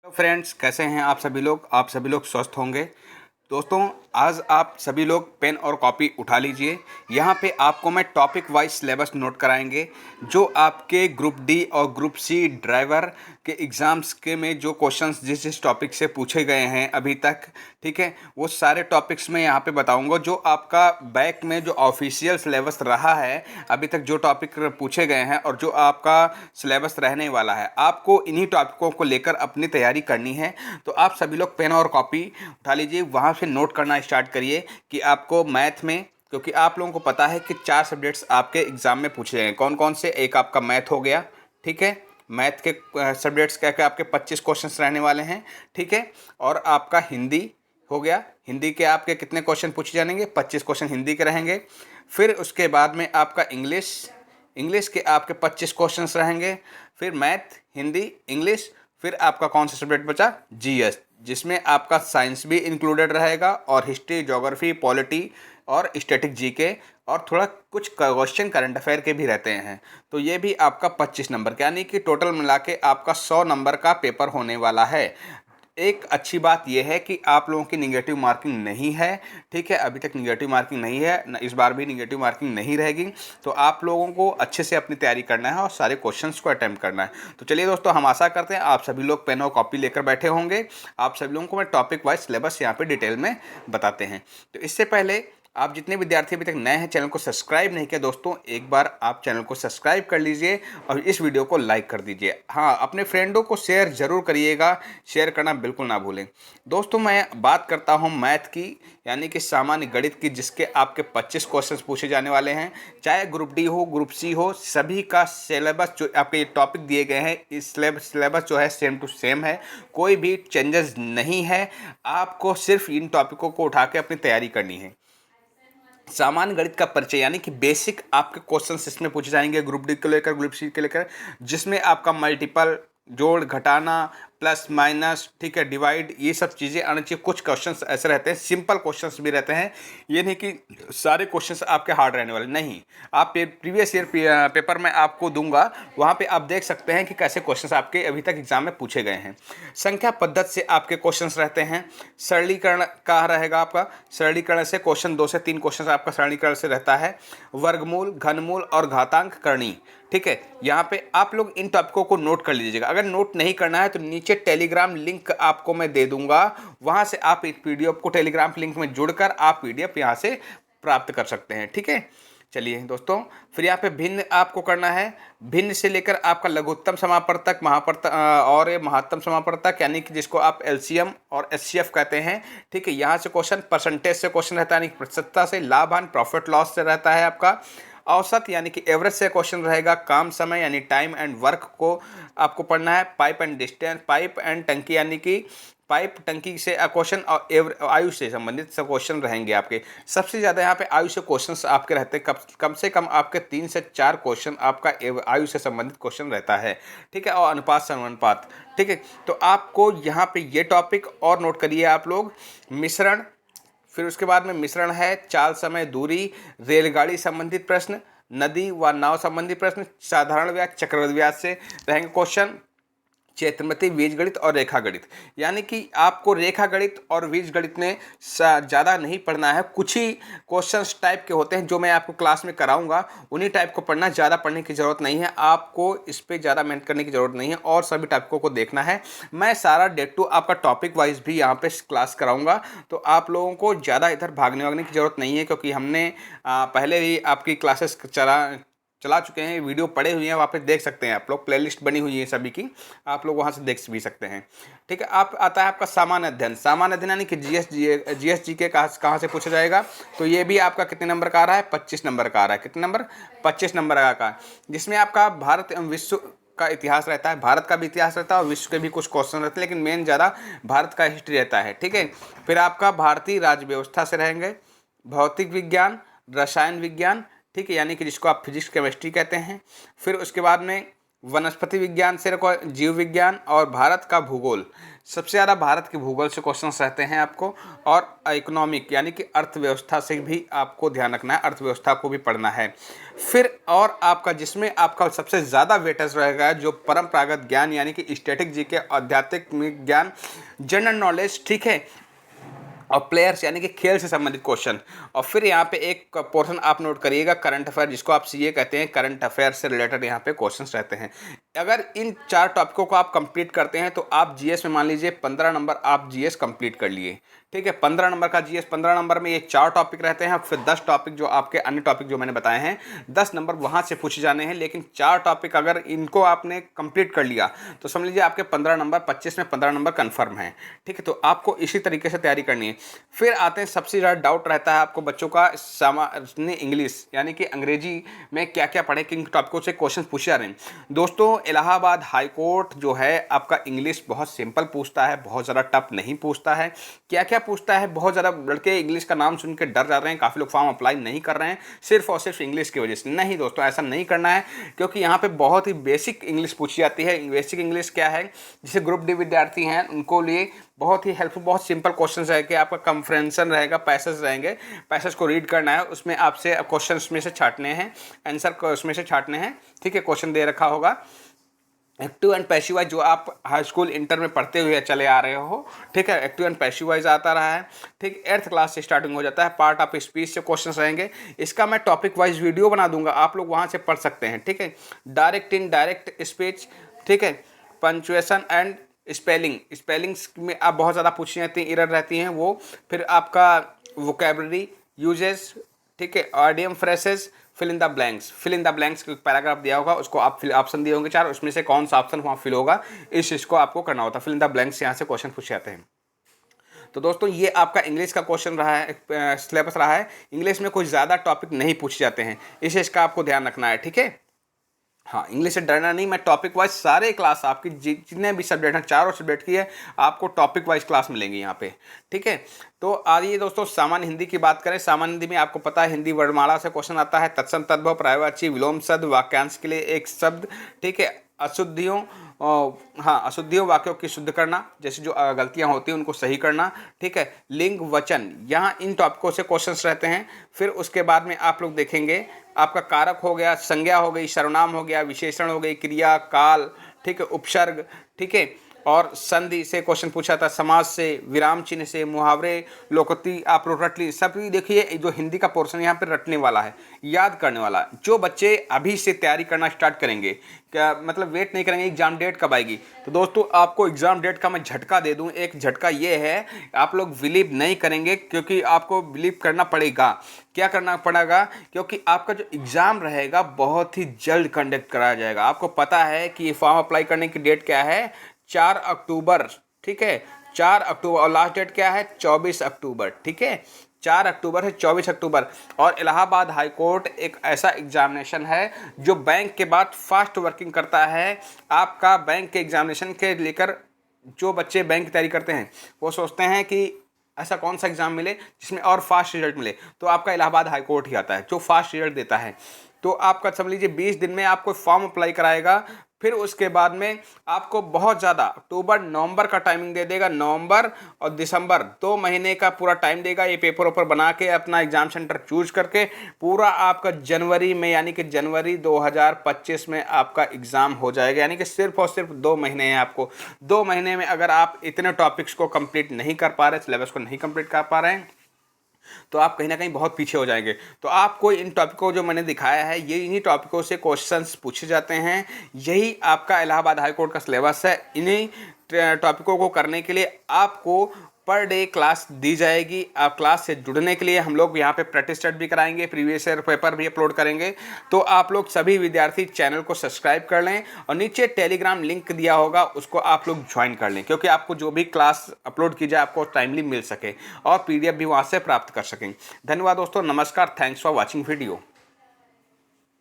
तो फ्रेंड्स, कैसे हैं आप सभी लोग स्वस्थ होंगे। दोस्तों, आज आप सभी लोग पेन और कॉपी उठा लीजिए। यहाँ पे आपको मैं टॉपिक वाइज सिलेबस नोट कराएंगे, जो आपके ग्रुप डी और ग्रुप सी ड्राइवर के एग्ज़ाम्स के में जो क्वेश्चंस जिस जिस टॉपिक से पूछे गए हैं अभी तक, ठीक है, वो सारे टॉपिक्स मैं यहाँ पे बताऊंगा। जो आपका बैक में जो ऑफिशियल सिलेबस रहा है अभी तक, जो टॉपिक पूछे गए हैं और जो आपका सिलेबस रहने वाला है, आपको इन्हीं टॉपिकों को लेकर अपनी तैयारी करनी है। तो आप सभी लोग पेन और कॉपी उठा लीजिए, वहाँ से नोट करना स्टार्ट करिए कि आपको मैथ में, क्योंकि आप लोगों को पता है कि 4 सब्जेक्ट्स आपके एग्ज़ाम में पूछे गए हैं। कौन कौन से? एक आपका मैथ हो गया, ठीक है, मैथ के सब्जेक्ट्स क्या क्या आपके 25 क्वेश्चंस रहने वाले हैं, ठीक है। और आपका हिंदी हो गया, हिंदी के आपके कितने क्वेश्चन पूछे जाएंगे? 25 क्वेश्चन हिंदी के रहेंगे। फिर उसके बाद में आपका इंग्लिश के आपके 25 क्वेश्चंस रहेंगे। फिर मैथ, हिंदी, इंग्लिश, फिर आपका कौन सा सब्जेक्ट बचा? जीएस, जिसमें आपका साइंस भी इंक्लूडेड रहेगा और हिस्ट्री, ज्योग्राफी, पॉलिटी और स्टैटिक जीके और थोड़ा कुछ क्वेश्चन करंट अफेयर के भी रहते हैं। तो ये भी आपका 25 नंबर का, यानी कि टोटल मिला के आपका 100 नंबर का पेपर होने वाला है। एक अच्छी बात यह है कि आप लोगों की निगेटिव मार्किंग नहीं है, ठीक है, अभी तक निगेटिव मार्किंग नहीं है, इस बार भी निगेटिव मार्किंग नहीं रहेगी। तो आप लोगों को अच्छे से अपनी तैयारी करना है और सारे क्वेश्चंस को अटेम्प्ट करना है। तो चलिए दोस्तों, हम आशा करते हैं आप सभी लोग पेन और कॉपी लेकर बैठे होंगे। आप सभी लोगों को मैं टॉपिक वाइज सिलेबस यहाँ पे डिटेल में बताते हैं। तो इससे पहले आप जितने विद्यार्थी अभी तक नए हैं, चैनल को सब्सक्राइब नहीं किया दोस्तों, एक बार आप चैनल को सब्सक्राइब कर लीजिए और इस वीडियो को लाइक कर दीजिए। हाँ, अपने फ्रेंडों को शेयर जरूर करिएगा, शेयर करना बिल्कुल ना भूलें। दोस्तों, मैं बात करता हूँ मैथ की, यानी कि सामान्य गणित की, जिसके आपके 25 क्वेश्चंस पूछे जाने वाले हैं। चाहे ग्रुप डी हो, ग्रुप सी हो, सभी का सिलेबस जो आपके टॉपिक दिए गए हैं, इस सिलेबस जो है सेम टू सेम है, कोई भी चेंजेस नहीं है। आपको सिर्फ इन टॉपिकों को उठा के अपनी तैयारी करनी है। सामान्य गणित का परिचय, यानी कि बेसिक आपके क्वेश्चंस इसमें पूछे जाएंगे ग्रुप डी को लेकर, ग्रुप सी के लेकर, जिसमें आपका मल्टीपल, जोड़ घटाना, प्लस माइनस, ठीक है, डिवाइड, ये सब चीज़ें आनी चाहिए। कुछ क्वेश्चंस ऐसे रहते हैं, सिंपल क्वेश्चंस भी रहते हैं, ये नहीं कि सारे क्वेश्चंस आपके हार्ड रहने वाले नहीं। आप प्रीवियस ईयर पेपर में आपको दूंगा, वहाँ पे आप देख सकते हैं कि कैसे क्वेश्चंस आपके अभी तक एग्जाम में पूछे गए हैं। संख्या पद्धति से आपके क्वेश्चंस रहते हैं। सरलीकरण का रहेगा आपका, सरलीकरण से क्वेश्चन 2 से 3 क्वेश्चन आपका सरलीकरण से रहता है। वर्गमूल, घनमूल और घातांक करनी, ठीक है। यहाँ पे आप लोग इन टॉपिकों को नोट कर लीजिएगा। अगर नोट नहीं करना है तो नीचे टेलीग्राम लिंक आपको मैं दे दूंगा, वहां से आप इस पीडीएफ को टेलीग्राम लिंक में जुड़कर आप पीडीएफ यहाँ से प्राप्त कर सकते हैं, ठीक है। चलिए दोस्तों, फिर यहाँ पे भिन्न आपको करना है। भिन्न से लेकर आपका लघुत्तम समापन तक, और महत्तम समापन तक, यानी कि जिसको आप एलसीएम और एचसीएफ कहते हैं, ठीक है। यहाँ से क्वेश्चन परसेंटेज से क्वेश्चन रहता है, यानी प्रतिशतता से, लाभ हानि प्रॉफिट लॉस से रहता है आपका। औसत यानी कि एवरेज से क्वेश्चन रहेगा। काम समय यानी टाइम एंड वर्क को आपको पढ़ना है। Pipe and distance, pipe and टंकी यानी कि पाइप टंकी से क्वेश्चन, और आयु से संबंधित सब क्वेश्चन रहेंगे आपके। सबसे ज़्यादा यहाँ पे आयु से क्वेश्चंस आपके रहते हैं, कम से कम आपके 3 से 4 क्वेश्चन आपका आयु से संबंधित क्वेश्चन रहता है, ठीक है, और अनुपात समानुपात, ठीक है। तो आपको यहाँ पे ये टॉपिक और नोट करिए आप लोग। मिश्रण, फिर उसके बाद में मिश्रण है। चाल, समय, दूरी, रेलगाड़ी संबंधित प्रश्न, नदी व नाव संबंधित प्रश्न, साधारण व्यास, चक्रवृद्धि व्यास से रहेंगे क्वेश्चन। क्षेत्रमिति, बीजगणित और रेखा गणित, यानी कि आपको रेखा गणित और बीज गणित में ज़्यादा नहीं पढ़ना है। कुछ ही क्वेश्चंस टाइप के होते हैं जो मैं आपको क्लास में कराऊंगा, उन्हीं टाइप को पढ़ना, ज़्यादा पढ़ने की ज़रूरत नहीं है। आपको इस पर ज़्यादा मेहनत करने की ज़रूरत नहीं है और सभी टाइपों को देखना है। मैं सारा डे टू आपका टॉपिक वाइज भी यहाँ पे क्लास कराऊंगा, तो आप लोगों को ज़्यादा इधर भागने वागने की ज़रूरत नहीं है, क्योंकि हमने पहले ही आपकी क्लासेस चला चुके हैं, वीडियो पड़े हुए हैं, वहाँ पे देख सकते हैं आप लोग, प्लेलिस्ट बनी हुई है सभी की, आप लोग वहाँ से देख भी सकते हैं, ठीक है। आप आता है आपका सामान्य अध्ययन। सामान्य अध्ययन यानी कि जीएस जीके कहाँ से पूछा जाएगा, तो ये भी आपका कितने नंबर का आ रहा है? 25 नंबर का आ रहा है। कितने नंबर? 25 नंबर का, जिसमें आपका भारत एवं विश्व का इतिहास रहता है, भारत का भी इतिहास रहता है और विश्व के भी कुछ क्वेश्चन रहते हैं, लेकिन मेन ज़्यादा भारत का हिस्ट्री रहता है, ठीक है। फिर आपका भारतीय राज्य व्यवस्था से रहेंगे। भौतिक विज्ञान, रसायन विज्ञान, ठीक है, यानी कि जिसको आप फिजिक्स केमिस्ट्री कहते हैं। फिर उसके बाद में वनस्पति विज्ञान से जीव विज्ञान और भारत का भूगोल। सबसे ज़्यादा भारत के भूगोल से क्वेश्चंस रहते हैं आपको, और इकोनॉमिक यानी कि अर्थव्यवस्था से भी आपको ध्यान रखना है, अर्थव्यवस्था को भी पढ़ना है। फिर और आपका जिसमें आपका सबसे ज़्यादा वेटेज रहेगा जो परंपरागत ज्ञान यानी कि स्टैटिक जीके, आध्यात्मिक ज्ञान, जनरल नॉलेज, ठीक है, और प्लेयर्स यानी कि खेल से संबंधित क्वेश्चन। और फिर यहाँ पे एक पोर्शन आप नोट करिएगा करंट अफेयर, जिसको आप सीए कहते हैं, करंट अफेयर से रिलेटेड यहाँ पे क्वेश्चंस रहते हैं। अगर इन 4 टॉपिकों को आप कंप्लीट करते हैं तो आप जीएस में मान लीजिए 15 नंबर आप जीएस कंप्लीट कर लिए, ठीक है। 15 नंबर का जीएस, 15 नंबर में ये 4 टॉपिक रहते हैं। फिर 10 टॉपिक जो आपके अन्य टॉपिक जो मैंने बताए हैं, 10 नंबर वहाँ से पूछे जाने हैं। लेकिन 4 टॉपिक अगर इनको आपने कंप्लीट कर लिया तो समझ लीजिए आपके 15 नंबर, 25 में 15 नंबर कन्फर्म है, ठीक है। तो आपको इसी तरीके से तैयारी करनी है। फिर आते हैं सबसे ज़्यादा डाउट रहता है आपको बच्चों का सामान्य इंग्लिश यानी कि अंग्रेजी में क्या क्या पढ़े, किन टॉपिकों से क्वेश्चन पूछे जा रहे हैं। दोस्तों इलाहाबाद हाई कोर्ट जो है आपका इंग्लिश बहुत सिंपल पूछता है, बहुत ज़्यादा टफ नहीं पूछता है। क्या क्या पूछता है, बहुत ज़्यादा लड़के इंग्लिश का नाम सुन के डर जा रहे हैं, काफ़ी लोग फॉर्म अप्लाई नहीं कर रहे हैं सिर्फ और सिर्फ इंग्लिश की वजह से। नहीं दोस्तों, ऐसा नहीं करना है, क्योंकि यहाँ पे बहुत ही बेसिक इंग्लिश पूछी जाती है। बेसिक इंग्लिश क्या है, जैसे ग्रुप डी विद्यार्थी हैं उनको लिए बहुत ही हेल्पफुल, बहुत सिंपल क्वेश्चन रहेंगे। आपका कंफ्रेंसन रहेगा, पैसेज रहेंगे, पैसेज को रीड करना है, उसमें आपसे क्वेश्चन में से छाटने हैं, आंसर उसमें से छाटने हैं, ठीक है। क्वेश्चन दे रखा होगा एक्टिव एंड पैसिव वाइज जो आप हाई स्कूल इंटर में पढ़ते हुए चले आ रहे हो, ठीक है। एक्टिव एंड पैसिव वाइज आता रहा है, ठीक। 8th क्लास से स्टार्टिंग हो जाता है। पार्ट ऑफ स्पीच से क्वेश्चंस रहेंगे। इसका मैं टॉपिक वाइज वीडियो बना दूंगा, आप लोग वहां से पढ़ सकते हैं, ठीक है। डायरेक्ट इन डायरेक्ट स्पीच, ठीक है। पंचुएशन एंड स्पेलिंग्स में आप बहुत ज़्यादा पूछी जाती हैं, एरर रहती हैं वो। फिर आपका वोकैबुलरी यूजेस, ठीक है। Idiom phrases, fill in the blanks का पैराग्राफ दिया होगा, उसको आप ऑप्शन दिए होंगे 4, उसमें से कौन सा ऑप्शन वहाँ फिल होगा, इस चीज़ को आपको करना होता है। फिल इन द ब्लैंक्स यहाँ से क्वेश्चन पूछे जाते हैं। तो दोस्तों ये आपका इंग्लिश का क्वेश्चन रहा है, सिलेबस रहा है। इंग्लिश में कोई ज़्यादा टॉपिक नहीं पूछे जाते हैं, इस चीज़ का आपको ध्यान रखना है, ठीक है। हाँ, इंग्लिश से डरना नहीं। मैं टॉपिक वाइज सारे क्लास आपकी जितने भी सब्जेक्ट हैं, चारों सब्जेक्ट की है, आपको टॉपिक वाइज क्लास मिलेंगी यहाँ पे, ठीक है। तो आइए दोस्तों सामान्य हिंदी की बात करें। सामान्य हिंदी में आपको पता है हिंदी वर्णमाला से क्वेश्चन आता है। तत्सम, तद्भव, पर्यायवाची, विलोम शब्द, वाक्यांश के लिए एक शब्द, ठीक है। अशुद्धियों अशुद्धियों वाक्यों की शुद्ध करना, जैसे जो गलतियां होती हैं उनको सही करना, ठीक है। लिंग, वचन, यहाँ इन टॉपिकों से क्वेश्चंस रहते हैं। फिर उसके बाद में आप लोग देखेंगे आपका कारक हो गया, संज्ञा हो गई, सर्वनाम हो गया, विशेषण हो गई, क्रिया, काल, ठीक है, उपसर्ग, ठीक है। और संधि से क्वेश्चन पूछा था, समाज से, विराम चिन्ह से, मुहावरे, लोकोक्ति आप लोग रट ली। सभी देखिए जो हिंदी का पोर्शन यहाँ पे रटने वाला है, याद करने वाला। जो बच्चे अभी से तैयारी करना स्टार्ट करेंगे, क्या मतलब वेट नहीं करेंगे एग्जाम डेट कब आएगी, तो दोस्तों आपको एग्जाम डेट का मैं झटका दे दूं। एक झटका ये है, आप लोग बिलीव नहीं करेंगे, क्योंकि आपको बिलीव करना पड़ेगा। क्या करना पड़ेगा, क्योंकि आपका जो एग्ज़ाम रहेगा बहुत ही जल्द कंडक्ट कराया जाएगा। आपको पता है कि ये फॉर्म अप्लाई करने की डेट क्या है, 4 अक्टूबर, ठीक है। 4 अक्टूबर, और लास्ट डेट क्या है, 24 अक्टूबर, ठीक है। 4 अक्टूबर है, 24 अक्टूबर। और इलाहाबाद हाई कोर्ट एक ऐसा एग्जामिनेशन है जो बैंक के बाद फास्ट वर्किंग करता है। आपका बैंक के एग्जामिनेशन के लेकर जो बच्चे बैंक की तैयारी करते हैं वो सोचते हैं कि ऐसा कौन सा एग्ज़ाम मिले जिसमें और फास्ट रिजल्ट मिले, तो आपका इलाहाबाद हाई कोर्ट ही आता है जो फास्ट रिजल्ट देता है। तो आपका समझ लीजिए 20 दिन में आपको फॉर्म अप्लाई कराएगा। फिर उसके बाद में आपको बहुत ज़्यादा अक्टूबर नवंबर का टाइमिंग दे देगा। नवंबर और दिसंबर 2 महीने का पूरा टाइम देगा। ये पेपर ऊपर बना के अपना एग्जाम सेंटर चूज करके पूरा आपका जनवरी में, यानी कि जनवरी 2025 में आपका एग्ज़ाम हो जाएगा। यानी कि सिर्फ और सिर्फ 2 महीने हैं आपको। 2 महीने में अगर आप इतने टॉपिक्स को कंप्लीट नहीं कर पा रहे, सिलेबस को नहीं कंप्लीट कर पा रहे हैं, तो आप कहीं ना कहीं बहुत पीछे हो जाएंगे। तो आपको इन टॉपिकों जो मैंने दिखाया है, ये इन्हीं टॉपिकों से क्वेश्चंस पूछे जाते हैं। यही आपका इलाहाबाद हाई कोर्ट का सिलेबस है। इन्हीं टॉपिकों को करने के लिए आपको पर डे क्लास दी जाएगी। आप क्लास से जुड़ने के लिए हम लोग यहाँ पे प्रैक्टिस सेट भी कराएंगे, प्रीवियस ईयर पेपर भी अपलोड करेंगे। तो आप लोग सभी विद्यार्थी चैनल को सब्सक्राइब कर लें और नीचे टेलीग्राम लिंक दिया होगा, उसको आप लोग ज्वाइन कर लें, क्योंकि आपको जो भी क्लास अपलोड की जाए आपको टाइमली मिल सके और PDF भी वहाँ से प्राप्त कर सकें। धन्यवाद दोस्तों, नमस्कार, थैंक्स फॉर वॉचिंग वीडियो।